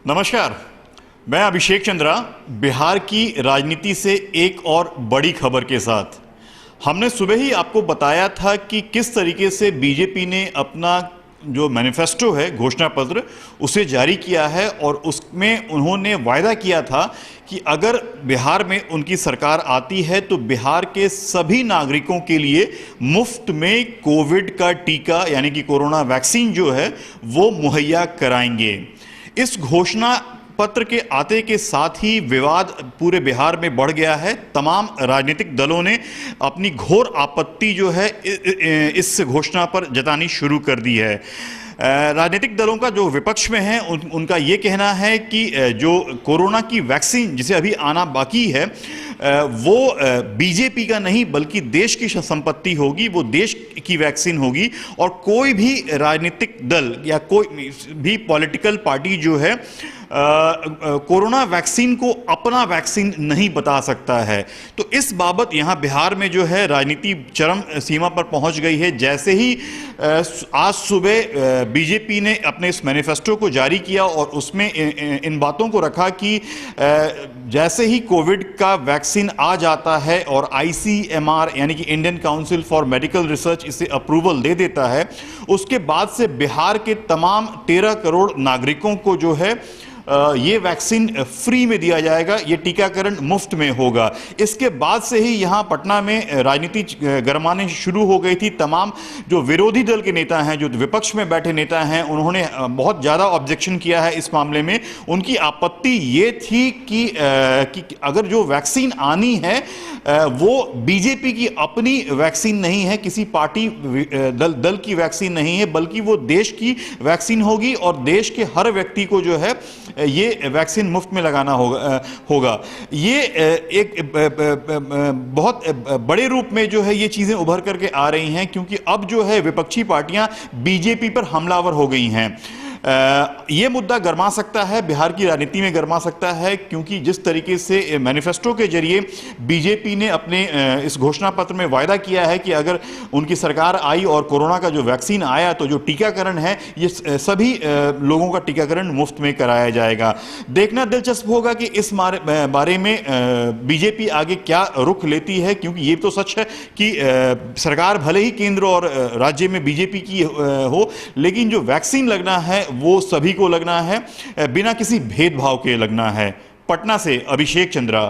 नमस्कार, मैं अभिषेक चंद्रा बिहार की राजनीति से एक और बड़ी खबर के साथ। हमने सुबह ही आपको बताया था कि किस तरीके से बीजेपी ने अपना जो मैनिफेस्टो है, घोषणा पत्र, उसे जारी किया है और उसमें उन्होंने वायदा किया था कि अगर बिहार में उनकी सरकार आती है तो बिहार के सभी नागरिकों के लिए मुफ्त में कोविड का टीका यानी कि कोरोना वैक्सीन जो है वो मुहैया कराएंगे। इस घोषणा पत्र के आते के साथ ही विवाद पूरे बिहार में बढ़ गया है। तमाम राजनीतिक दलों ने अपनी घोर आपत्ति जो है इस घोषणा पर जतानी शुरू कर दी है। राजनीतिक दलों का जो विपक्ष में है उनका ये कहना है कि जो कोरोना की वैक्सीन जिसे अभी आना बाकी है वो बीजेपी का नहीं बल्कि देश की संपत्ति होगी, वो देश की वैक्सीन होगी और कोई भी राजनीतिक दल या कोई भी पॉलिटिकल पार्टी जो है कोरोना वैक्सीन को अपना वैक्सीन नहीं बता सकता है। तो इस बाबत यहाँ बिहार में जो है राजनीति चरम सीमा पर पहुँच गई है। जैसे ही आज सुबह बीजेपी ने अपने इस मैनिफेस्टो को जारी किया और उसमें इन बातों को रखा कि जैसे ही कोविड का वैक्सीन आ जाता है और ICMR यानी कि Indian council for medical research इसे अप्रूवल दे देता है, उसके बाद से बिहार के तमाम 13 करोड़ नागरिकों को जो है ये वैक्सीन फ्री में दिया जाएगा, ये टीकाकरण मुफ्त में होगा। इसके बाद से ही यहाँ पटना में राजनीति गरमाने शुरू हो गई थी। तमाम जो विरोधी दल के नेता हैं, जो विपक्ष में बैठे नेता हैं, उन्होंने बहुत ज़्यादा ऑब्जेक्शन किया है इस मामले में। उनकी आपत्ति ये थी कि अगर जो वैक्सीन आनी है वो बीजेपी की अपनी वैक्सीन नहीं है, किसी पार्टी दल की वैक्सीन नहीं है, बल्कि वो देश की वैक्सीन होगी और देश के हर व्यक्ति को जो है ये वैक्सीन मुफ्त में लगाना होगा। ये एक बहुत बड़े रूप में जो है ये चीजें उभर करके आ रही हैं, क्योंकि अब जो है विपक्षी पार्टियां बीजेपी पर हमलावर हो गई हैं। ये मुद्दा गरमा सकता है, बिहार की राजनीति में गरमा सकता है, क्योंकि जिस तरीके से मैनिफेस्टो के जरिए बीजेपी ने अपने इस घोषणा पत्र में वायदा किया है कि अगर उनकी सरकार आई और कोरोना का जो वैक्सीन आया तो जो टीकाकरण है ये सभी लोगों का टीकाकरण मुफ्त में कराया जाएगा। देखना दिलचस्प होगा कि इस बारे में बीजेपी आगे क्या रुख लेती है, क्योंकि ये तो सच है कि सरकार भले ही केंद्र और राज्य में बीजेपी की हो, लेकिन जो वैक्सीन लगना है वो सभी को लगना है, बिना किसी भेदभाव के लगना है। पटना से अभिषेक चंद्रा।